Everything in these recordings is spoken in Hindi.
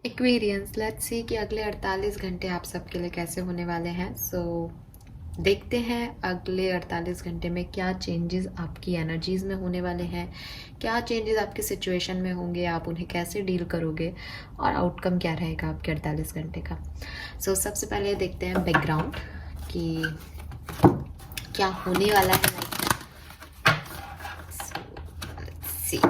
एक्वेरियंस, लेट्स सी कि अगले 48 घंटे आप सबके लिए कैसे होने वाले हैं। देखते हैं अगले 48 घंटे में क्या चेंजेस आपकी एनर्जीज में होने वाले हैं, क्या चेंजेस आपकी सिचुएशन में होंगे, आप उन्हें कैसे डील करोगे और आउटकम क्या रहेगा आपके 48 घंटे का। सबसे पहले देखते हैं बैकग्राउंड कि क्या होने वाला है लाइफ में। सी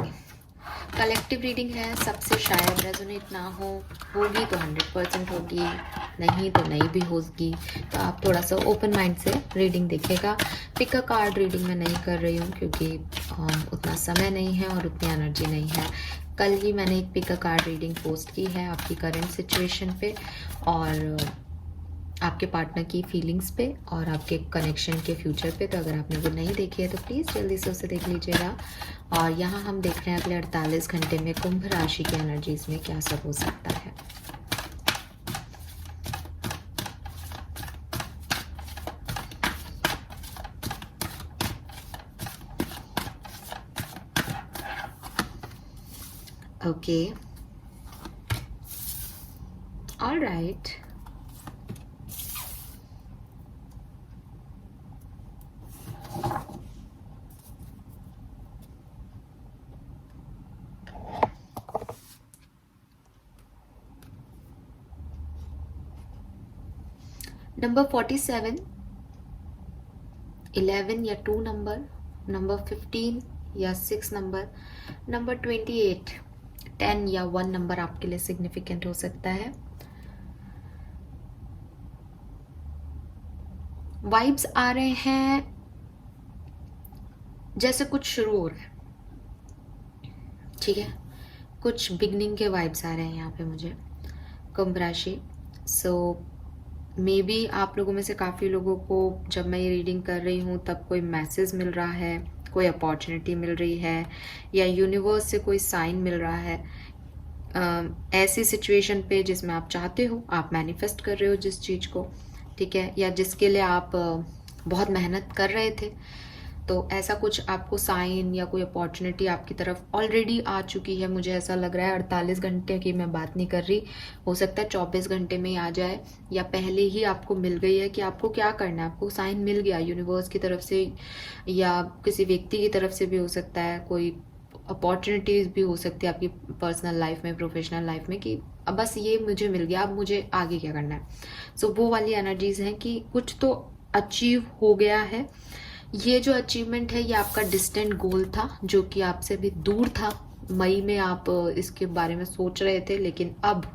कलेक्टिव रीडिंग है, सबसे शायद रेजोनेट ना हो, होगी तो 100% होगी, नहीं तो नहीं भी होगी। तो आप थोड़ा सा ओपन माइंड से रीडिंग देखिएगा। पिक अ कार्ड रीडिंग मैं नहीं कर रही हूँ क्योंकि उतना समय नहीं है और उतनी एनर्जी नहीं है। कल ही मैंने एक pick a card reading post की है आपकी करंट सिचुएशन पे और आपके पार्टनर की फीलिंग्स पे और आपके कनेक्शन के फ्यूचर पे। तो अगर आपने वो नहीं देखी है तो प्लीज़ जल्दी से उसे देख लीजिएगा। और यहाँ हम देख रहे हैं अगले 48 घंटे में कुंभ राशि की एनर्जीज में क्या सब हो सकता है। Okay, all right. नंबर 47, 11 या 2 नंबर, नंबर 15 या 6 नंबर, नंबर 28, 10 या 1 नंबर आपके लिए सिग्निफिकेंट हो सकता है। वाइब्स आ रहे हैं जैसे कुछ शुरू हो रहा है, ठीक है, कुछ बिगनिंग के वाइब्स आ रहे हैं यहाँ पे मुझे कुंभ राशि। मे बी आप लोगों में से काफ़ी लोगों को जब मैं ये रीडिंग कर रही हूँ तब कोई मैसेज मिल रहा है, कोई अपॉर्चुनिटी मिल रही है या यूनिवर्स से कोई साइन मिल रहा है। ऐसी सिचुएशन पे जिसमें आप चाहते हो, आप मैनिफेस्ट कर रहे हो जिस चीज़ को, ठीक है, या जिसके लिए आप बहुत मेहनत कर रहे थे, तो ऐसा कुछ आपको साइन या कोई अपॉर्चुनिटी आपकी तरफ ऑलरेडी आ चुकी है। मुझे ऐसा लग रहा है 48 घंटे की मैं बात नहीं कर रही, हो सकता है 24 घंटे में ही आ जाए या पहले ही आपको मिल गई है कि आपको क्या करना है, आपको साइन मिल गया यूनिवर्स की तरफ से या किसी व्यक्ति की तरफ से भी हो सकता है, कोई अपॉर्चुनिटीज भी हो सकती है आपकी पर्सनल लाइफ में, प्रोफेशनल लाइफ में, कि अब बस ये मुझे मिल गया, अब मुझे आगे क्या करना है। वो वाली एनर्जीज हैं कि कुछ तो अचीव हो गया है। ये जो अचीवमेंट है ये आपका डिस्टेंट गोल था जो कि आपसे भी दूर था। मई में आप इसके बारे में सोच रहे थे लेकिन अब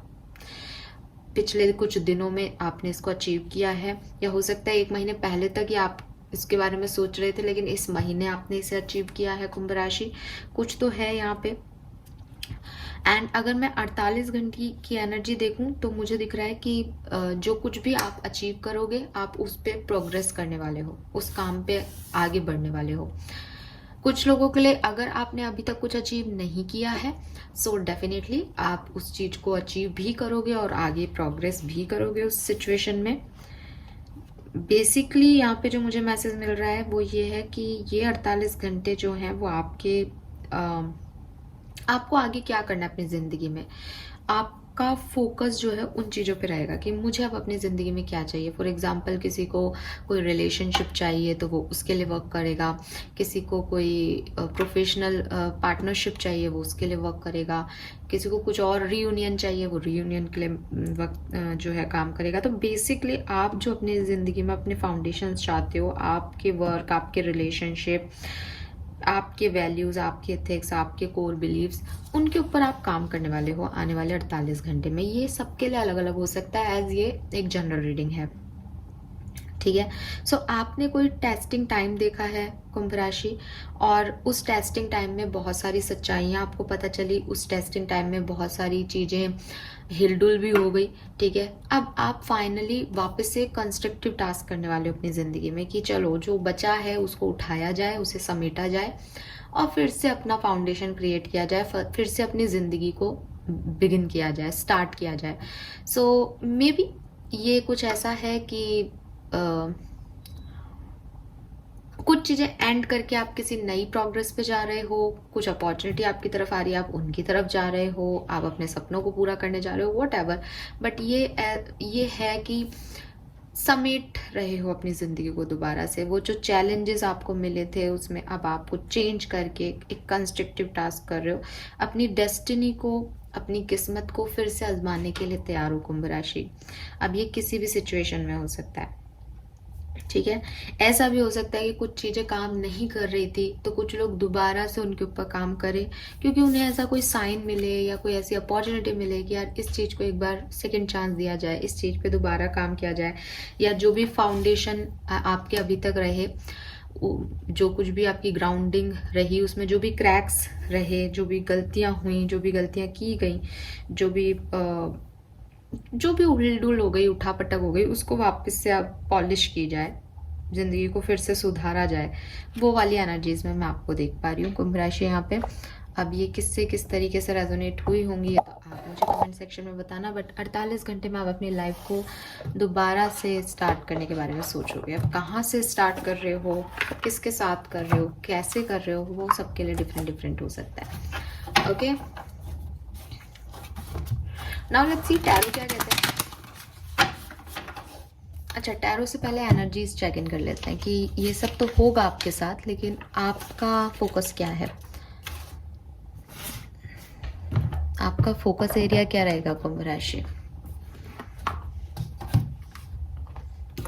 पिछले कुछ दिनों में आपने इसको अचीव किया है, या हो सकता है 1 महीने पहले तक ही आप इसके बारे में सोच रहे थे लेकिन इस महीने आपने इसे अचीव किया है कुंभ राशि। कुछ तो है यहाँ पे। एंड अगर मैं 48 घंटे की एनर्जी देखूं तो मुझे दिख रहा है कि जो कुछ भी आप अचीव करोगे आप उस पर प्रोग्रेस करने वाले हो, उस काम पे आगे बढ़ने वाले हो। कुछ लोगों के लिए अगर आपने अभी तक कुछ अचीव नहीं किया है डेफिनेटली आप उस चीज को अचीव भी करोगे और आगे प्रोग्रेस भी करोगे उस सिचुएशन में। बेसिकली यहाँ पे जो मुझे मैसेज मिल रहा है वो ये है कि ये 48 घंटे जो हैं वो आपको आगे क्या करना है अपनी ज़िंदगी में, आपका फोकस जो है उन चीज़ों पे रहेगा कि मुझे अब अपनी ज़िंदगी में क्या चाहिए। फॉर एग्जांपल किसी को कोई रिलेशनशिप चाहिए तो वो उसके लिए वर्क करेगा, किसी को कोई प्रोफेशनल पार्टनरशिप चाहिए वो उसके लिए वर्क करेगा, किसी को कुछ और रीयूनियन चाहिए वो रीयूनियन के लिए वक्त जो है काम करेगा। तो बेसिकली आप जो अपनी ज़िंदगी में अपने फाउंडेशन चाहते हो, आपके वर्क, आपके रिलेशनशिप, आपके वैल्यूज़, आपके एथिक्स, आपके कोर बिलीव्स, उनके ऊपर आप काम करने वाले हो आने वाले 48 घंटे में। ये सबके लिए अलग अलग हो सकता है एज ये एक जनरल रीडिंग है, ठीक है। आपने कोई टेस्टिंग टाइम देखा है कुंभ राशि और उस टेस्टिंग टाइम में बहुत सारी सच्चाइयाँ आपको पता चली, उस टेस्टिंग टाइम में बहुत सारी चीज़ें हिलडुल भी हो गई, ठीक है। अब आप फाइनली वापस से कंस्ट्रक्टिव टास्क करने वाले हो अपनी ज़िंदगी में कि चलो जो बचा है उसको उठाया जाए, उसे समेटा जाए और फिर से अपना फाउंडेशन क्रिएट किया जाए, फिर से अपनी ज़िंदगी को बिगिन किया जाए, स्टार्ट किया जाए। मे बी ये कुछ ऐसा है कि कुछ चीज़ें एंड करके आप किसी नई प्रोग्रेस पे जा रहे हो, कुछ अपॉर्चुनिटी आपकी तरफ आ रही है, आप उनकी तरफ जा रहे हो, आप अपने सपनों को पूरा करने जा रहे हो, व्हाटएवर। बट ये है कि समेट रहे हो अपनी ज़िंदगी को दोबारा से। वो जो चैलेंजेस आपको मिले थे उसमें अब आपको चेंज करके एक कंस्ट्रक्टिव टास्क कर रहे हो, अपनी डेस्टिनी को, अपनी किस्मत को फिर से आजमाने के लिए तैयार हो कुंभ राशि। अब ये किसी भी सिचुएशन में हो सकता है, ठीक है। ऐसा भी हो सकता है कि कुछ चीज़ें काम नहीं कर रही थी तो कुछ लोग दोबारा से उनके ऊपर काम करें, क्योंकि उन्हें ऐसा कोई साइन मिले या कोई ऐसी अपॉर्चुनिटी मिले कि यार इस चीज़ को एक बार सेकंड चांस दिया जाए, इस चीज़ पे दोबारा काम किया जाए, या जो भी फाउंडेशन आपके अभी तक रहे, जो कुछ भी आपकी ग्राउंडिंग रही उसमें जो भी क्रैक्स रहे, जो भी गलतियाँ हुई, जो भी गलतियाँ की गई, जो भी उड़ील-डुल हो गई, उठा-पटक हो गई, उसको वापस से अब पॉलिश की जाए, ज़िंदगी को फिर से सुधारा जाए। वो वाली एनर्जीज़ में मैं आपको देख पा रही हूँ कुंभ राशि यहाँ पे। अब ये किससे किस तरीके से रेजोनेट हुई होंगी ये तो आप मुझे कमेंट सेक्शन में बताना, बट 48 घंटे में आप अपनी लाइफ को दोबारा से स्टार्ट करने के बारे में सोचोगे। अब कहाँ से स्टार्ट कर रहे हो, किसके साथ कर रहे हो, कैसे कर रहे हो, वो सबके लिए डिफरेंट हो सकता है। Okay, now let's see tarot क्या कहते हैं। अच्छा, टैरो से पहले एनर्जीज चेक इन कर लेते हैं कि ये सब तो होगा आपके साथ, लेकिन आपका फोकस क्या है, आपका फोकस एरिया क्या रहेगा कुंभ राशि।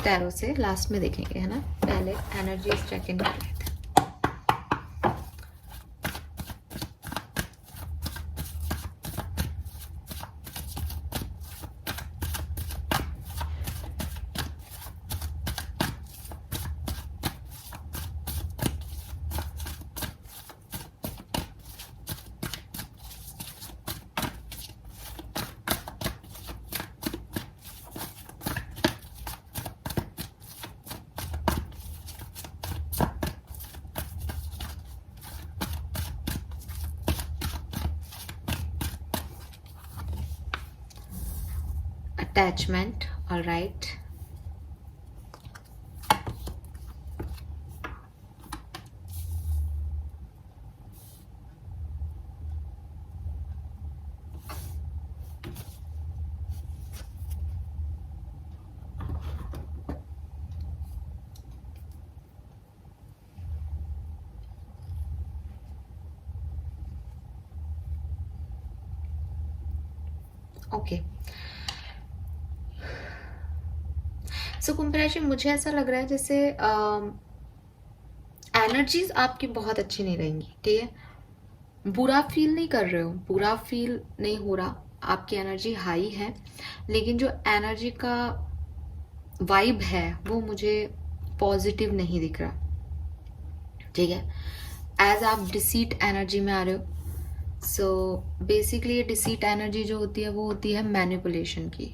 टैरो से लास्ट में देखेंगे, है ना, पहले एनर्जीज चेक इन कर लेते हैं। Attachment, all right. ओके, सो कुंभ राशि, मुझे ऐसा लग रहा है जैसे एनर्जीज आपकी बहुत अच्छी नहीं रहेंगी, ठीक है। बुरा फील नहीं कर रहे हो, बुरा फील नहीं हो रहा, आपकी एनर्जी हाई है, लेकिन जो एनर्जी का वाइब है वो मुझे पॉजिटिव नहीं दिख रहा, ठीक है। एज आप डिसीट एनर्जी में आ रहे हो, सो बेसिकली ये डिसीट एनर्जी जो होती है वो होती है मैनिपुलेशन की,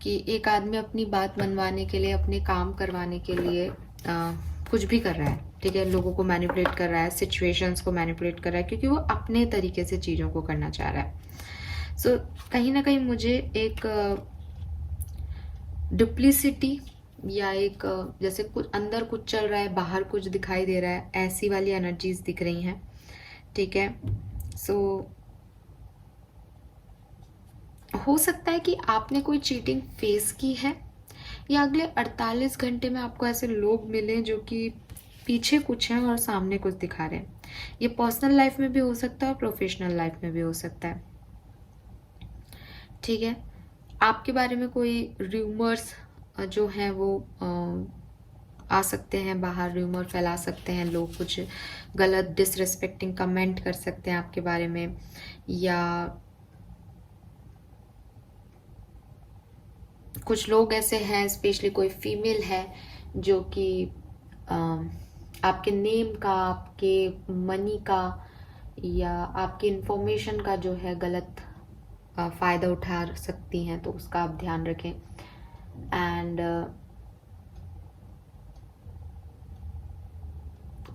कि एक आदमी अपनी बात मनवाने के लिए, अपने काम करवाने के लिए कुछ भी कर रहा है, ठीक है। लोगों को मैनिपुलेट कर रहा है, सिचुएशंस को मैनिपुलेट कर रहा है, क्योंकि वो अपने तरीके से चीज़ों को करना चाह रहा है। सो कहीं ना कहीं मुझे एक डुप्लिसिटी या एक जैसे कुछ अंदर कुछ चल रहा है, बाहर कुछ दिखाई दे रहा है, ऐसी वाली एनर्जीज दिख रही हैं, ठीक है। सो हो सकता है कि आपने कोई चीटिंग फेस की है, या अगले 48 घंटे में आपको ऐसे लोग मिले जो कि पीछे कुछ हैं और सामने कुछ दिखा रहे हैं। ये पर्सनल लाइफ में भी हो सकता है और प्रोफेशनल लाइफ में भी हो सकता है, ठीक है। आपके बारे में कोई र्यूमर्स जो हैं वो आ सकते हैं बाहर, र्यूमर फैला सकते हैं लोग, कुछ गलत डिसरिस्पेक्टिंग कमेंट कर सकते हैं आपके बारे में, या कुछ लोग ऐसे हैं, स्पेशली कोई फीमेल है जो कि आपके नेम का, आपके मनी का या आपकी इंफॉर्मेशन का जो है गलत फ़ायदा उठा सकती हैं, तो उसका आप ध्यान रखें। एंड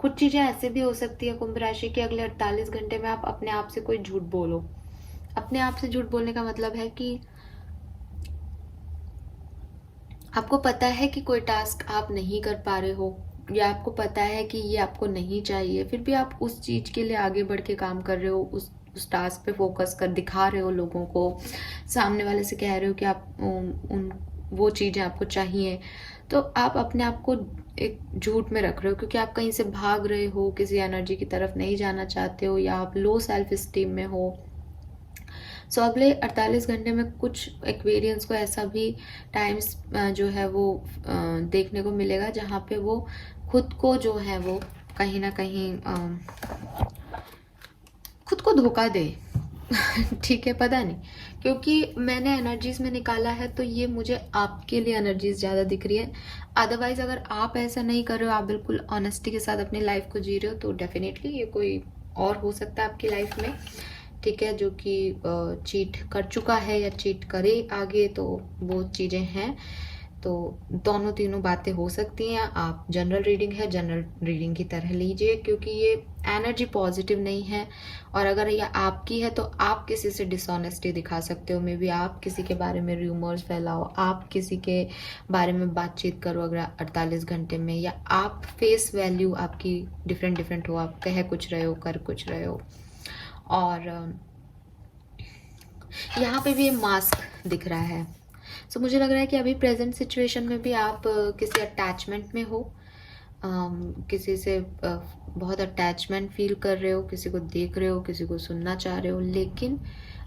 कुछ चीज़ें ऐसे भी हो सकती है कुंभ राशि के अगले 48 घंटे में आप अपने आप से कोई झूठ बोलो। अपने आप से झूठ बोलने का मतलब है कि आपको पता है कि कोई टास्क आप नहीं कर पा रहे हो, या आपको पता है कि ये आपको नहीं चाहिए, फिर भी आप उस चीज़ के लिए आगे बढ़ के काम कर रहे हो, उस टास्क पे फोकस कर दिखा रहे हो लोगों को, सामने वाले से कह रहे हो कि आप उन वो चीज़ें आपको चाहिए, तो आप अपने आप को एक झूठ में रख रहे हो, क्योंकि आप कहीं से भाग रहे हो, किसी एनर्जी की तरफ नहीं जाना चाहते हो, या आप लो सेल्फ स्टीम में हो। सो अगले 48 घंटे में कुछ एक्वेरियंस को ऐसा भी टाइम्स जो है वो देखने को मिलेगा जहाँ पे वो खुद को जो है वो कहीं ना कहीं खुद को धोखा दे। ठीक है, पता नहीं, क्योंकि मैंने एनर्जीज में निकाला है तो ये मुझे आपके लिए एनर्जीज ज़्यादा दिख रही है। अदरवाइज अगर आप ऐसा नहीं कर रहे हो, आप बिल्कुल ऑनेस्टी के साथ अपनी लाइफ को जी रहे हो, तो डेफिनेटली ये कोई और हो सकता है आपकी लाइफ में, ठीक है, जो कि चीट कर चुका है या चीट करे आगे, तो वो चीज़ें हैं। तो दोनों तीनों बातें हो सकती हैं। आप जनरल रीडिंग है, जनरल रीडिंग की तरह लीजिए, क्योंकि ये एनर्जी पॉजिटिव नहीं है। और अगर ये आपकी है तो आप किसी से डिसऑनेस्टी दिखा सकते हो, मे बी आप किसी के बारे में रूमर्स फैलाओ, आप किसी के बारे में बातचीत करो अगर 48 घंटे में, या आप फेस वैल्यू आपकी डिफरेंट डिफरेंट हो, आप कह कुछ रहे हो, कर कुछ रहे हो। और यहाँ पे भी ये मास्क दिख रहा है। सो मुझे लग रहा है कि अभी प्रेजेंट सिचुएशन में भी आप किसी अटैचमेंट में हो, किसी से बहुत अटैचमेंट फील कर रहे हो, किसी को देख रहे हो, किसी को सुनना चाह रहे हो, लेकिन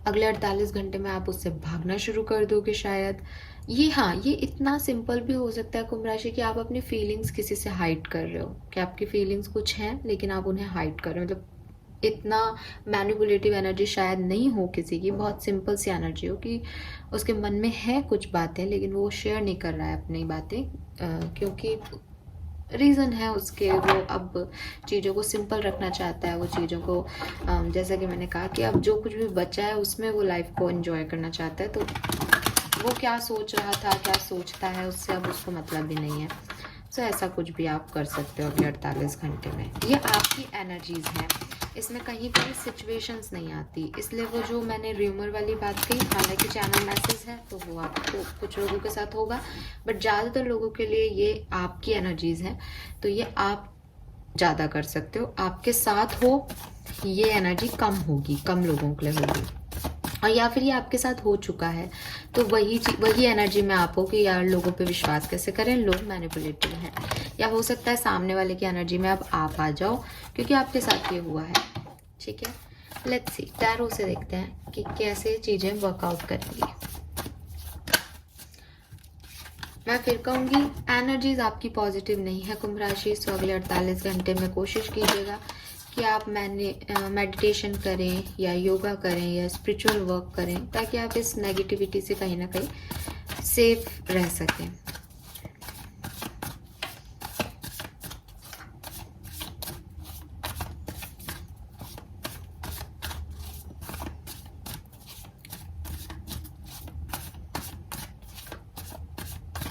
अगले 48 घंटे में आप उससे भागना शुरू कर दोगे शायद। ये हाँ, ये इतना सिंपल भी हो सकता है कुंभ राशि कि आप अपनी फीलिंग्स किसी से हाइड कर रहे हो, कि आपकी फीलिंग्स कुछ हैं लेकिन आप उन्हें हाइड कर रहे हो। मतलब इतना मैनिपुलेटिव एनर्जी शायद नहीं हो किसी की, बहुत सिंपल सी एनर्जी हो कि उसके मन में है कुछ बातें लेकिन वो शेयर नहीं कर रहा है अपनी बातें, क्योंकि रीज़न है उसके, वो अब चीज़ों को सिंपल रखना चाहता है, वो चीज़ों को जैसा कि मैंने कहा कि अब जो कुछ भी बचा है उसमें वो लाइफ को एंजॉय करना चाहता है। तो वो क्या सोच रहा था, क्या सोचता है, उससे अब उसको मतलब भी नहीं है। सो ऐसा कुछ भी आप कर सकते हो अगले 48 घंटे में। ये आपकी एनर्जीज हैं, इसमें कहीं पर सिचुएशंस नहीं आती, इसलिए वो जो मैंने र्यूमर वाली बात कही, हालांकि चैनल मैसेज है तो वो आपको कुछ लोगों के साथ होगा, बट ज़्यादातर लोगों के लिए ये आपकी एनर्जीज हैं, तो ये आप ज़्यादा कर सकते हो। आपके साथ हो ये एनर्जी कम होगी, कम लोगों के लिए होगी, और या फिर ये आपके साथ हो चुका है तो वही एनर्जी में आप हो कि यार लोगों पे विश्वास कैसे करें, लोग मैनिपुलेटिव हैं। या हो सकता है सामने वाले की एनर्जी में अब आप आ जाओ क्योंकि आपके साथ ये हुआ है, ठीक है। लेट्स सी, टैरो से देखते हैं कि कैसे चीज़ें वर्कआउट करेंगी। मैं फिर कहूँगी एनर्जीज आपकी पॉजिटिव नहीं है कुंभ राशि। सो अगले 48 घंटे में कोशिश कीजिएगा कि आप मेडिटेशन करें या योगा करें या स्पिरिचुअल वर्क करें, ताकि आप इस नेगेटिविटी से कहीं ना कहीं सेफ रह सकें।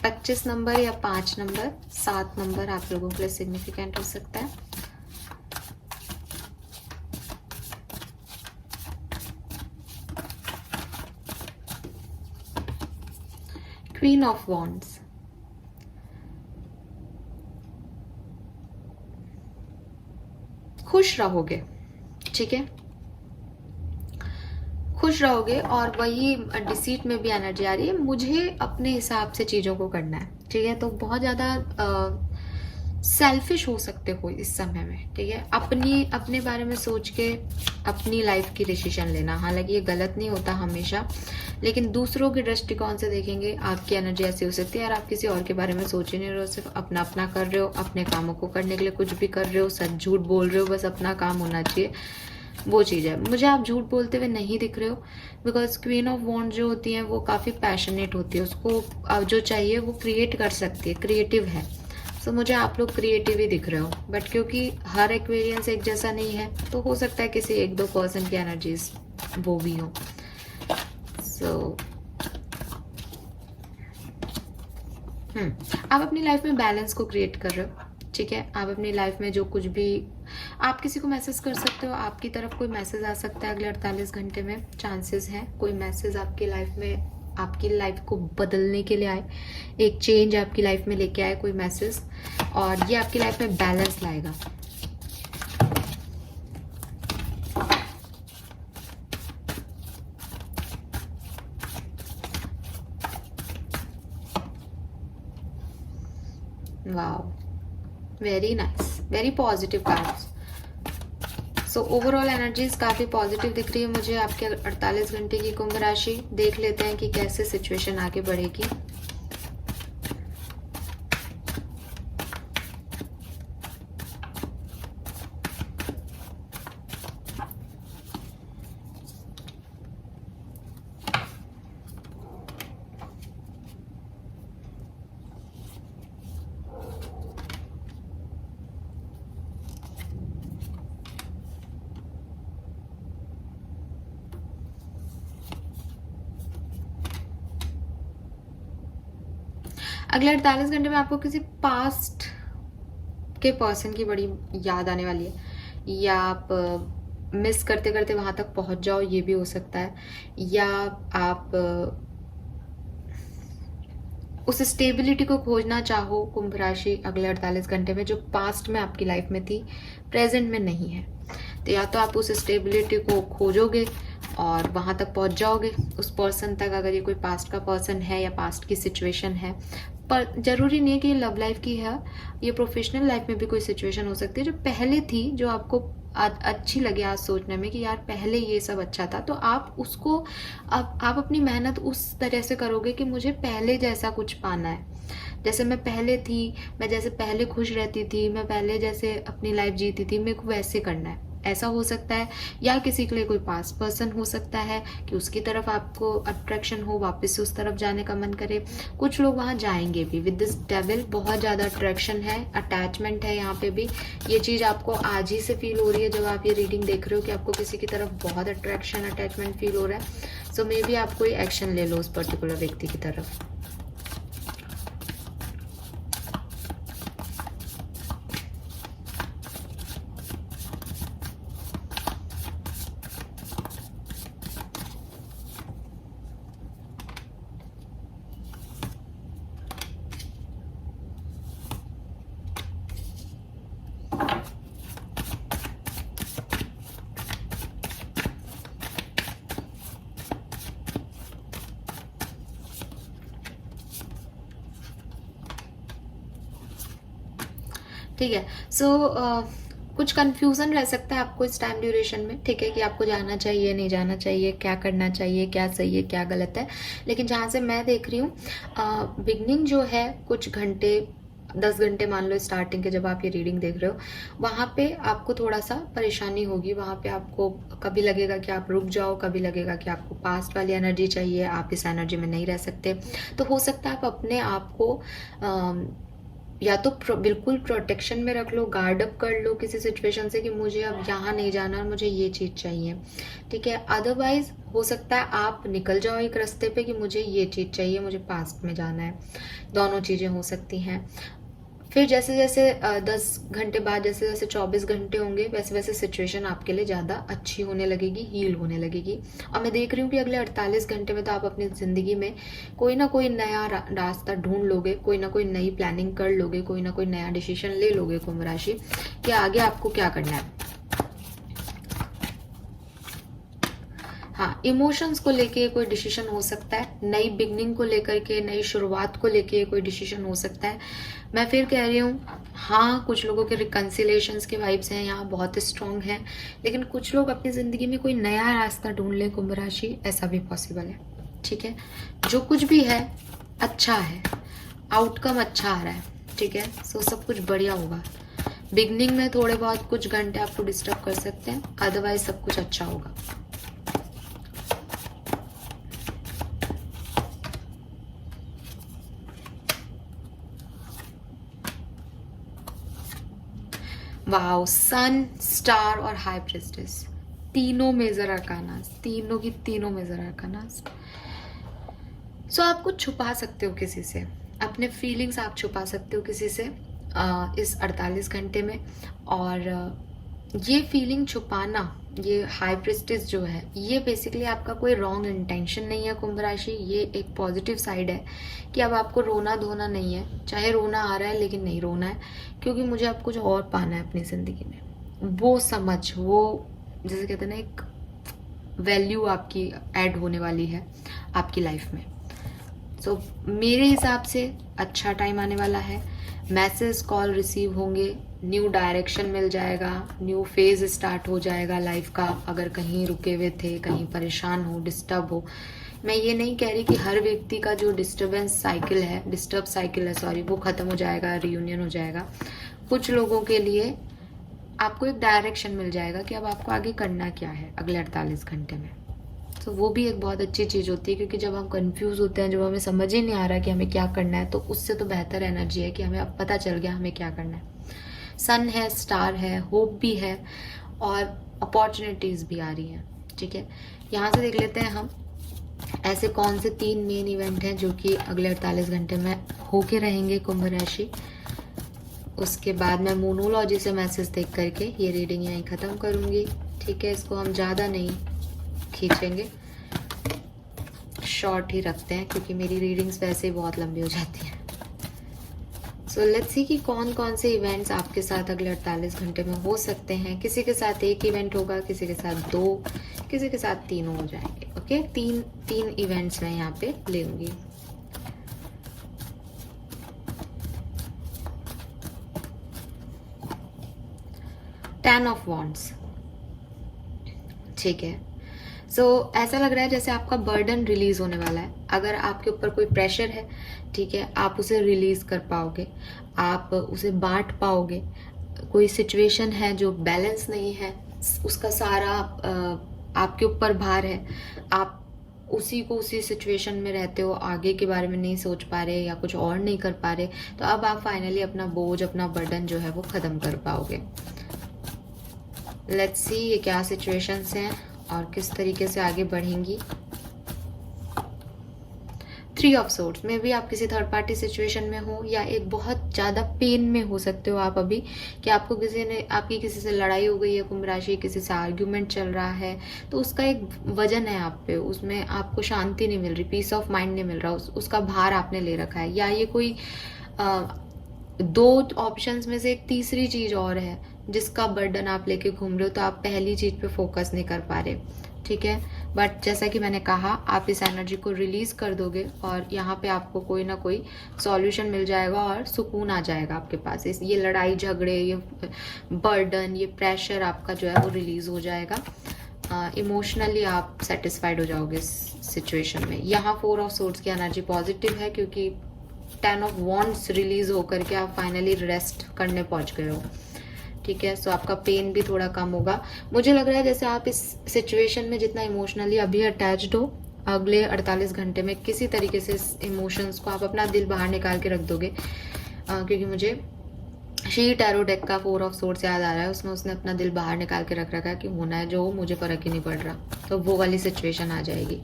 पच्चीस नंबर या 5 नंबर, 7 नंबर आप लोगों के लिए सिग्निफिकेंट हो सकता है। क्वीन ऑफ वॉन्ड्स, खुश रहोगे, ठीक है, खुश रहोगे। और वही डिसीट में भी एनर्जी आ रही है, मुझे अपने हिसाब से चीज़ों को करना है, ठीक है। तो बहुत ज़्यादा सेल्फिश हो सकते हो इस समय में, ठीक है। अपने बारे में सोच के अपनी लाइफ की डिसीजन लेना, हालांकि ये गलत नहीं होता हमेशा, लेकिन दूसरों के दृष्टिकोण से देखेंगे आपकी एनर्जी ऐसी हो सकती है। यार आप किसी और के बारे में सोच ही नहीं रहे हो, सिर्फ अपना अपना कर रहे हो, अपने कामों को करने के लिए कुछ भी कर रहे हो, सच झूठ बोल रहे हो, बस अपना काम होना चाहिए, वो चीज़ है। मुझे आप झूठ बोलते हुए नहीं दिख रहे हो, बिकॉज क्वीन ऑफ वॉन्ड जो होती है वो काफ़ी पैशनेट होती है, उसको जो चाहिए वो क्रिएट कर सकती है, क्रिएटिव है। सो मुझे आप लोग क्रिएटिव ही दिख रहे हो, बट क्योंकि हर एक्वेरियंस एक जैसा नहीं है तो हो सकता है किसी 1-2 पर्सन की एनर्जीज वो भी हो। सो आप अपनी लाइफ में बैलेंस को क्रिएट कर रहे हो, ठीक है। आप अपनी लाइफ में जो कुछ भी, आप किसी को मैसेज कर सकते हो, आपकी तरफ कोई मैसेज आ सकता है अगले 48 घंटे में, चांसेस हैं कोई मैसेज आपकी लाइफ में आपकी लाइफ को बदलने के लिए आए, एक चेंज आपकी लाइफ में लेके आए, कोई मैसेज, और ये आपकी लाइफ में बैलेंस लाएगा। Wow, very nice, very positive cards. So overall energies काफ़ी पॉजिटिव दिख रही है मुझे आपके 48 घंटे की कुंभ राशि। देख लेते हैं कि कैसे सिचुएशन आगे बढ़ेगी। अगले 48 घंटे में आपको किसी पास्ट के पर्सन की बड़ी याद आने वाली है, या आप मिस करते करते वहां तक पहुंच जाओ, ये भी हो सकता है। या आप उस स्टेबिलिटी को खोजना चाहो कुंभ राशि अगले 48 घंटे में, जो पास्ट में आपकी लाइफ में थी, प्रेजेंट में नहीं है। तो या तो आप उस स्टेबिलिटी को खोजोगे और वहां तक पहुंच जाओगे उस पर्सन तक, अगर ये कोई पास्ट का पर्सन है या पास्ट की सिचुएशन है। पर जरूरी नहीं है कि ये लव लाइफ की है, ये प्रोफेशनल लाइफ में भी कोई सिचुएशन हो सकती है जो पहले थी, जो आपको अच्छी लगे आज सोचने में कि यार पहले ये सब अच्छा था। तो आप उसको आप अपनी मेहनत उस तरह से करोगे कि मुझे पहले जैसा कुछ पाना है, जैसे मैं पहले थी, मैं जैसे पहले खुश रहती थी, मैं पहले जैसे अपनी लाइफ जीती थी, मेरे को वैसे करना है। ऐसा हो सकता है। या किसी के लिए कोई पास पर्सन हो सकता है कि उसकी तरफ आपको अट्रैक्शन हो, वापस से उस तरफ जाने का मन करे। कुछ लोग वहां जाएंगे भी। विद दिस डेविल बहुत ज़्यादा अट्रैक्शन है, अटैचमेंट है यहाँ पे भी। ये चीज़ आपको आज ही से फील हो रही है जब आप ये रीडिंग देख रहे हो कि आपको किसी की तरफ बहुत अट्रैक्शन, अटैचमेंट फील हो रहा है। सो मे बी आप कोई एक्शन ले लो उस पर्टिकुलर व्यक्ति की तरफ। ठीक है। सो कुछ कंफ्यूजन रह सकता है आपको इस टाइम ड्यूरेशन में, ठीक है, कि आपको जाना चाहिए, नहीं जाना चाहिए, क्या करना चाहिए, क्या सही है, क्या गलत है। लेकिन जहाँ से मैं देख रही हूँ बिगनिंग जो है कुछ घंटे, 10 घंटे मान लो स्टार्टिंग के, जब आप ये रीडिंग देख रहे हो वहाँ पे आपको थोड़ा सा परेशानी होगी। वहाँ पे आपको कभी लगेगा कि आप रुक जाओ, कभी लगेगा कि आपको पास्ट वाली एनर्जी चाहिए, आप इस एनर्जी में नहीं रह सकते। तो हो सकता है आप अपने आप को या तो बिल्कुल प्रोटेक्शन में रख लो, गार्ड अप कर लो किसी सिचुएशन से कि मुझे अब यहाँ नहीं जाना और मुझे ये चीज़ चाहिए, ठीक है। अदरवाइज हो सकता है आप निकल जाओ एक रास्ते पे कि मुझे ये चीज़ चाहिए, मुझे पास्ट में जाना है। दोनों चीज़ें हो सकती हैं। फिर जैसे जैसे 10 घंटे बाद, जैसे जैसे 24 घंटे होंगे, वैसे वैसे सिचुएशन आपके लिए ज़्यादा अच्छी होने लगेगी, हील होने लगेगी। और मैं देख रही हूँ कि अगले 48 घंटे में तो आप अपनी ज़िंदगी में कोई ना कोई नया रास्ता ढूंढ लोगे, कोई ना कोई नई प्लानिंग कर लोगे, कोई ना कोई नया डिसीजन ले लोगे कुंभ राशि कि आगे आपको क्या करना है। हाँ, इमोशंस को लेके कोई डिसीजन हो सकता है, नई बिगनिंग को लेकर के, नई शुरुआत को लेके कोई डिसीजन हो सकता है। मैं फिर कह रही हूँ, हाँ कुछ लोगों के रिकन्सिलेशंस के वाइब्स हैं यहाँ, बहुत स्ट्रॉन्ग हैं। लेकिन कुछ लोग अपनी ज़िंदगी में कोई नया रास्ता ढूंढ लें कुंभ राशि, ऐसा भी पॉसिबल है, ठीक है। जो कुछ भी है अच्छा है, आउटकम अच्छा आ रहा है, ठीक है। सो सब कुछ बढ़िया होगा। बिगनिंग में थोड़े बहुत कुछ घंटे आपको डिस्टर्ब कर सकते हैं, अदरवाइज सब कुछ अच्छा होगा। वाओ, सन, स्टार और हाई प्रिस्टेस, तीनों मेजर अरकानास, तीनों की तीनों मेजर अरकानास। सो आप कुछ छुपा सकते हो किसी से, अपने फीलिंग्स आप छुपा सकते हो किसी से इस 48 घंटे में। और ये फीलिंग छुपाना ये हाई प्रिस्टिस जो है, ये बेसिकली आपका कोई रॉन्ग इंटेंशन नहीं है कुंभ राशि, ये एक पॉजिटिव साइड है कि अब आपको रोना धोना नहीं है, चाहे रोना आ रहा है लेकिन नहीं रोना है, क्योंकि मुझे अब कुछ और पाना है अपनी ज़िंदगी में। वो समझ, वो जैसे कहते हैं ना, एक वैल्यू आपकी ऐड होने वाली है आपकी लाइफ में। सो मेरे हिसाब से अच्छा टाइम आने वाला है, मैसेज कॉल रिसीव होंगे, न्यू डायरेक्शन मिल जाएगा, न्यू फेज स्टार्ट हो जाएगा लाइफ का। अगर कहीं रुके हुए थे, कहीं परेशान हो, डिस्टर्ब हो, मैं ये नहीं कह रही कि हर व्यक्ति का जो डिस्टर्ब साइकिल है सॉरी, वो खत्म हो जाएगा, रियूनियन हो जाएगा। कुछ लोगों के लिए आपको एक डायरेक्शन मिल जाएगा कि अब आपको आगे करना क्या है अगले 48 घंटे में। तो वो भी एक बहुत अच्छी चीज़ होती है, क्योंकि जब हम कंफ्यूज होते हैं, जब हमें समझ ही नहीं आ रहा कि हमें क्या करना है, तो उससे तो बेहतर एनर्जी है कि हमें अब पता चल गया हमें क्या करना है। सन है, स्टार है, होप भी है और अपॉर्चुनिटीज़ भी आ रही हैं। ठीक है, यहाँ से देख लेते हैं हम ऐसे कौन से 3 मेन इवेंट हैं जो कि अगले 48 घंटे में होके रहेंगे कुंभ राशि। उसके बाद मैं मोनोलॉजी से मैसेज देख करके ये रीडिंग यहीं ख़त्म करूँगी। ठीक है, इसको हम ज़्यादा नहीं खींचेंगे, शॉर्ट ही रखते हैं, क्योंकि मेरी रीडिंग्स वैसे ही बहुत लंबी हो जाती हैं। सो लेट्स सी कि कौन कौन से इवेंट्स आपके साथ अगले 48 घंटे में हो सकते हैं। किसी के साथ एक इवेंट होगा, किसी के साथ 2, किसी के साथ 3 हो जाएंगे। ओके, तीन इवेंट्स मैं यहाँ पे लूंगी। Ten of wands. ठीक है, ऐसा लग रहा है जैसे आपका बर्डन रिलीज होने वाला है। अगर आपके ऊपर कोई प्रेशर है, ठीक है, आप उसे रिलीज कर पाओगे, आप उसे बांट पाओगे। कोई सिचुएशन है जो बैलेंस नहीं है, उसका सारा आपके ऊपर भार है, आप उसी सिचुएशन में रहते हो, आगे के बारे में नहीं सोच पा रहे या कुछ और नहीं कर पा रहे, तो अब आप फाइनली अपना बोझ, अपना बर्डन जो है वो खत्म कर पाओगे। लेट्स सी ये क्या सिचुएशंस हैं और किस तरीके से आगे बढ़ेंगी। 3 ऑफ सोर्ड्स में भी आप किसी थर्ड पार्टी सिचुएशन में हो, या एक बहुत ज़्यादा पेन में हो सकते हो आप अभी, कि आपको आपकी किसी से लड़ाई हो गई है कुंभ राशि, किसी से आर्ग्यूमेंट चल रहा है, तो उसका एक वजन है आप पे, उसमें आपको शांति नहीं मिल रही, पीस ऑफ माइंड नहीं मिल रहा, उसका भार आपने ले रखा है। या ये कोई 2 ऑप्शंस में से एक तीसरी चीज़ और है जिसका बर्डन आप लेके घूम रहे हो, तो आप पहली चीज पे फोकस नहीं कर पा रहे। ठीक है, बट जैसा कि मैंने कहा, आप इस एनर्जी को रिलीज कर दोगे और यहाँ पे आपको कोई ना कोई सॉल्यूशन मिल जाएगा और सुकून आ जाएगा आपके पास। ये लड़ाई झगड़े, ये बर्डन, ये प्रेशर आपका जो है वो रिलीज हो जाएगा। इमोशनली आप सेटिस्फाइड हो जाओगे इस सिचुएशन में। यहाँ 4 ऑफ सोर्ड्स की एनर्जी पॉजिटिव है, क्योंकि 10 ऑफ वॉन्ड्स रिलीज होकर के आप फाइनली रेस्ट करने पहुंच गए हो। ठीक है, सो आपका पेन भी थोड़ा कम होगा। मुझे लग रहा है जैसे आप इस सिचुएशन में जितना इमोशनली अभी अटैच्ड हो, अगले 48 घंटे में किसी तरीके से इस इमोशंस को आप अपना दिल बाहर निकाल के रख दोगे। क्योंकि मुझे शी टैरो डेक का 4 ऑफ सोर्ड्स याद आ रहा है, उसमें उसने अपना दिल बाहर निकाल के रख रखा है कि होना है जो, मुझे फर्क ही नहीं पड़ रहा। तो वो वाली सिचुएशन आ जाएगी,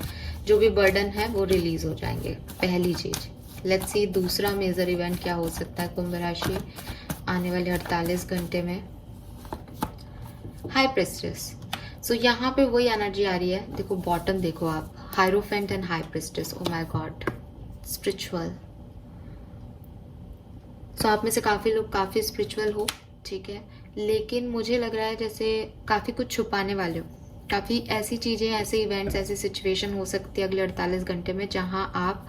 जो भी बर्डन है वो रिलीज हो जाएंगे। पहली चीज। लेट्स सी दूसरा मेजर इवेंट क्या हो सकता है कुंभ राशि आने वाले 48 घंटे में। High prestige. सो यहाँ पे वही एनर्जी आ रही है, देखो बॉटम देखो आप, hierophant and high priestess. Oh my God, spiritual. So आप में से काफ़ी लोग काफ़ी स्पिरिचुअल हो, ठीक है, लेकिन मुझे लग रहा है जैसे काफ़ी कुछ छुपाने वाले हो। काफ़ी ऐसी चीज़ें, ऐसे इवेंट्स, ऐसी सिचुएशन हो सकती है अगले 48 घंटे में जहाँ आप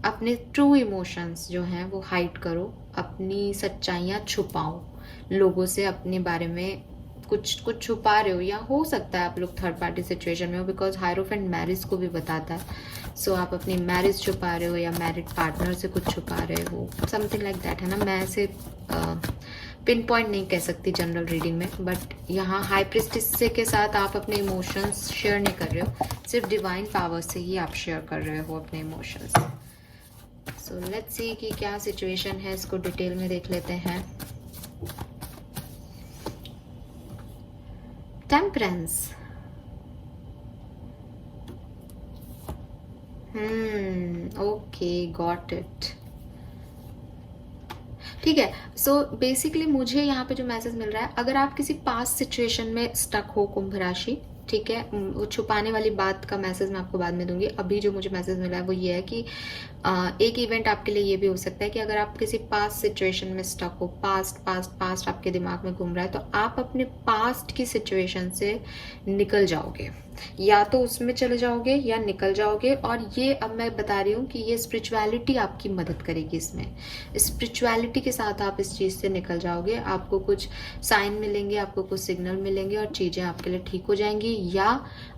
अपने ट्रू इमोशंस जो हैं वो हाइड करो, अपनी सच्चाइयाँ छुपाओ, लोगों से अपने बारे में कुछ छुपा रहे हो, या हो सकता है आप लोग थर्ड पार्टी सिचुएशन में हो, बिकॉज हायरोफेंट मैरिज को भी बताता है। सो आप अपनी मैरिज छुपा रहे हो या मैरिड पार्टनर से कुछ छुपा रहे हो, समथिंग लाइक दैट, है ना। मैं ऐसे पिन पॉइंट नहीं कह सकती जनरल रीडिंग में, बट यहाँ हाई प्रिस्टिस के साथ आप अपने इमोशंस शेयर नहीं कर रहे हो, सिर्फ डिवाइन पावर से ही आप शेयर कर रहे हो अपने इमोशंस। सो लेट्स सी कि क्या सिचुएशन है, इसको डिटेल में देख लेते हैं। टेम्परेंस। Okay, got it. ठीक है। सो बेसिकली मुझे यहाँ पे जो मैसेज मिल रहा है, अगर आप किसी पास्ट सिचुएशन में स्टक हो कुंभ राशि, ठीक है, वो छुपाने वाली बात का मैसेज मैं आपको बाद में दूंगी। अभी जो मुझे मैसेज मिला है वो ये है कि एक इवेंट आपके लिए ये भी हो सकता है कि अगर आप किसी पास्ट सिचुएशन में स्टक हो, पास्ट आपके दिमाग में घूम रहा है, तो आप अपने पास्ट की सिचुएशन से निकल जाओगे, या तो उसमें चले जाओगे या निकल जाओगे। और ये अब मैं बता रही हूँ कि ये स्पिरिचुअलिटी आपकी मदद करेगी इसमें। स्पिरिचुअलिटी के साथ आप इस चीज़ से निकल जाओगे, आपको कुछ साइन मिलेंगे, आपको कुछ सिग्नल मिलेंगे और चीज़ें आपके लिए ठीक हो जाएंगी, या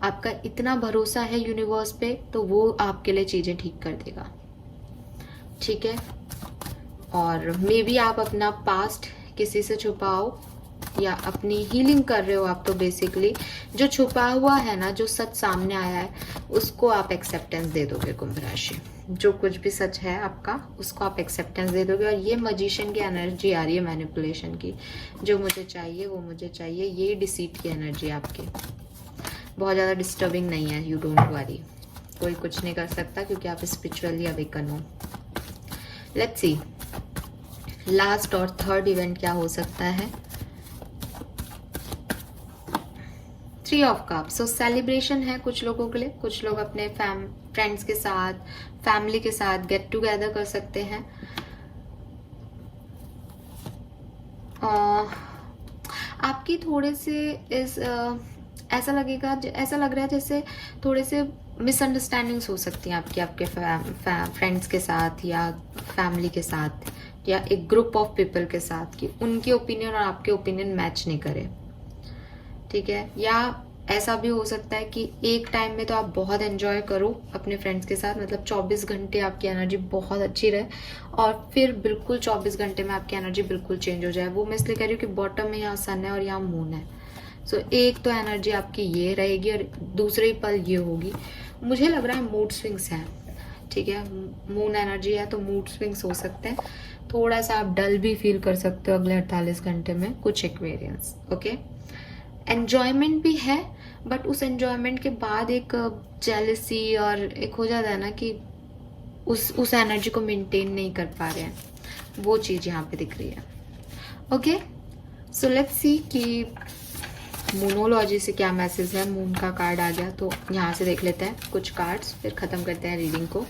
आपका इतना भरोसा है यूनिवर्स पे तो वो आपके लिए चीज़ें ठीक कर देगा, ठीक है। और मे बी आप अपना पास्ट किसी से छुपाओ या अपनी हीलिंग कर रहे हो आप, तो बेसिकली जो छुपा हुआ है ना, जो सच सामने आया है, उसको आप एक्सेप्टेंस दे दोगे कुंभ राशि। जो कुछ भी सच है आपका, उसको आप एक्सेप्टेंस दे दोगे। और ये मजिशियन की एनर्जी आ रही है, मैनिपुलेशन की। जो मुझे चाहिए वो मुझे चाहिए, ये डिसीट की एनर्जी आपकी बहुत ज़्यादा डिस्टर्बिंग नहीं है। यू डोंट वरी, कोई कुछ नहीं कर सकता क्योंकि आप स्पिरिचुअली अवेकन हो। लेट्स सी लास्ट और थर्ड इवेंट क्या हो सकता है। 3 ऑफ कप्स। सो सेलिब्रेशन है कुछ लोगों के लिए, कुछ लोग अपने फ्रेंड्स के साथ, फैमिली के साथ गेट टुगेदर कर सकते हैं। आपकी थोड़े से इस ऐसा लग रहा है जैसे थोड़े से मिसअंडरस्टैंडिंग्स हो सकती हैं आपकी, आपके फ्रेंड्स के साथ या फैमिली के साथ या एक ग्रुप ऑफ पीपल के साथ, कि उनके ओपिनियन और आपके ओपिनियन मैच नहीं करे, ठीक है। या ऐसा भी हो सकता है कि एक टाइम में तो आप बहुत एंजॉय करो अपने फ्रेंड्स के साथ, मतलब 24 घंटे आपकी एनर्जी बहुत अच्छी रहे, और फिर बिल्कुल 24 घंटे में आपकी एनर्जी बिल्कुल चेंज हो जाए। वो मैं इसलिए कह रही हूँ कि बॉटम में यहाँ सन है और यहाँ मून है। सो एक तो एनर्जी आपकी ये रहेगी और दूसरे ही पल ये होगी। मुझे लग रहा है मूड स्विंग्स हैं, ठीक है। मून एनर्जी है तो मूड स्विंग्स हो सकते हैं। थोड़ा सा आप डल भी फील कर सकते हो अगले 48 घंटे में, कुछ एक्वेरियंस, ओके। एन्जॉयमेंट भी है, बट उस एन्जॉयमेंट के बाद एक जेलसी और एक हो जाता है ना कि उस एनर्जी को मेंटेन नहीं कर पा रहे हैं, वो चीज़ यहाँ पे दिख रही है, ओके। सो लेट्स सी कि मूनोलॉजी से क्या मैसेज है। मून का कार्ड आ गया तो यहाँ से देख लेते हैं कुछ कार्ड्स, फिर ख़त्म करते हैं रीडिंग को।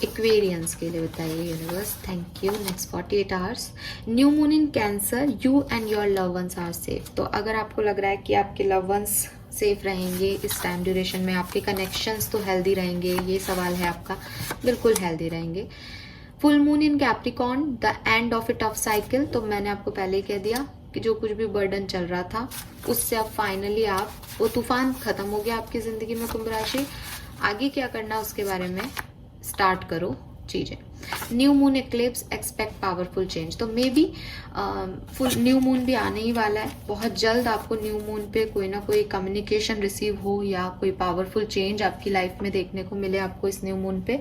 एक्वेरियंस के लिए बताइए universe, thank you. Next 48 hours. New moon in Cancer, you and your love ones are safe. तो अगर आपको लग रहा है कि आपके लव वंस सेफ रहेंगे इस टाइम ड्यूरेशन में, आपके कनेक्शंस तो हेल्दी रहेंगे, ये सवाल है आपका, बिल्कुल हेल्दी रहेंगे। Full moon in Capricorn, the end of A tough cycle. तो मैंने आपको पहले ही कह दिया कि जो कुछ भी बर्डन चल रहा था उससे अब फाइनली आप, वो तूफान खत्म हो गया आपकी जिंदगी में कुंभ राशि। आगे क्या करना उसके बारे में स्टार्ट करो चीजें। New moon eclipse, expect powerful change. तो maybe full new moon भी आने ही वाला है बहुत जल्द। आपको न्यू मून पे कोई ना कोई कम्युनिकेशन रिसीव हो या कोई पावरफुल चेंज आपकी लाइफ में देखने को मिले आपको इस न्यू मून पे,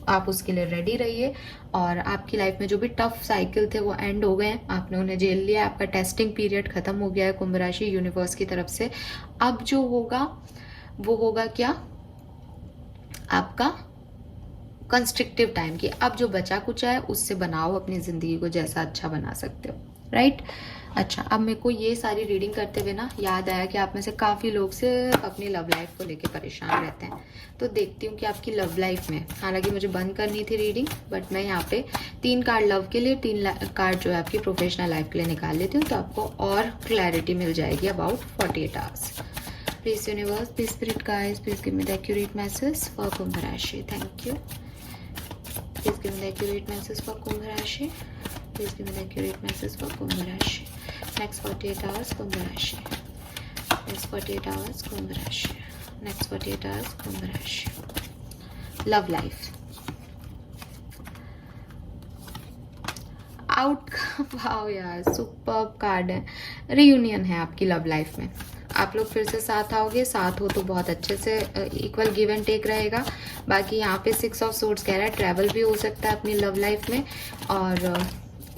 आप उसके लिए रेडी रहिए। और आपकी लाइफ में जो भी टफ साइकिल थे वो एंड हो गए हैं, आपने उन्हें झेल लिया, आपका टेस्टिंग पीरियड खत्म हो गया है कुंभ राशि यूनिवर्स की तरफ से। अब जो होगा वो होगा क्या, आपका कंस्ट्रक्टिव टाइम की। अब जो बचा कुछ है उससे बनाओ अपनी जिंदगी को जैसा अच्छा बना सकते हो, राइट। अच्छा, अब मेरे को ये सारी रीडिंग करते हुए ना याद आया कि आप में से काफ़ी लोग से अपनी लव लाइफ को लेके परेशान रहते हैं। तो देखती हूँ कि आपकी लव लाइफ में, हालांकि मुझे बंद करनी थी रीडिंग, बट मैं यहाँ पे 3 कार्ड लव के लिए, 3 कार्ड जो है आपकी प्रोफेशनल लाइफ के लिए निकाल लेती हूँ, तो आपको और क्लैरिटी मिल जाएगी about 48 hours. Please universe, please spirit guides, please give me the accurate message for Kumbh राशि। Thank you. Please give me the accurate message for Kumbh Rashi. Please give me the accurate message for Kumbh Rashi. Next 48 hours Kumbh Rashi. Next 48 hours Kumbh Rashi. Next 48 hours Kumbh Rashi. Love life. Outcome, wow यार, सुपर्ब कार्ड है। रियूनियन है आपकी लव लाइफ में, आप लोग फिर से साथ आओगे। साथ हो तो बहुत अच्छे से इक्वल गिव एंड टेक रहेगा। बाकी यहाँ पे 6 ऑफ सोर्ड्स कह रहा है ट्रैवल भी हो सकता है अपनी लव लाइफ में, और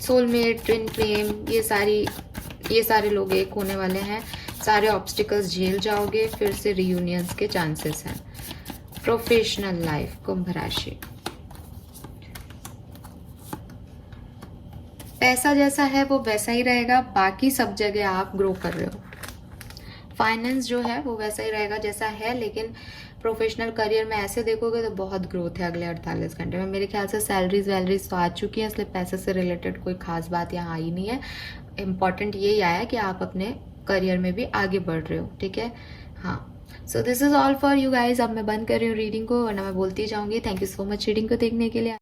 सोलमेट, ट्विन फ्लेम, ये सारे लोग एक होने वाले हैं। सारे ऑब्स्टिकल्स झेल जाओगे, फिर से रियूनियंस के चांसेस हैं। प्रोफेशनल लाइफ कुंभ राशि, पैसा जैसा है वो वैसा ही रहेगा, बाकी सब जगह आप ग्रो कर रहे हो। फाइनेंस जो है वो वैसा ही रहेगा जैसा है, लेकिन प्रोफेशनल करियर में ऐसे देखोगे तो बहुत ग्रोथ है अगले 48 घंटे में। मेरे ख्याल से सैलरीज वैलरीज तो आ चुकी हैं, इसलिए पैसे से रिलेटेड कोई खास बात यहाँ आई नहीं है। इम्पॉर्टेंट यही आया कि आप अपने करियर में भी आगे बढ़ रहे हो, ठीक है। हाँ, so this is all for you guys. अब मैं बंद कर रही हूँ रीडिंग को, वरना मैं बोलती जाऊंगी। Thank you so much reading को देखने के लिए।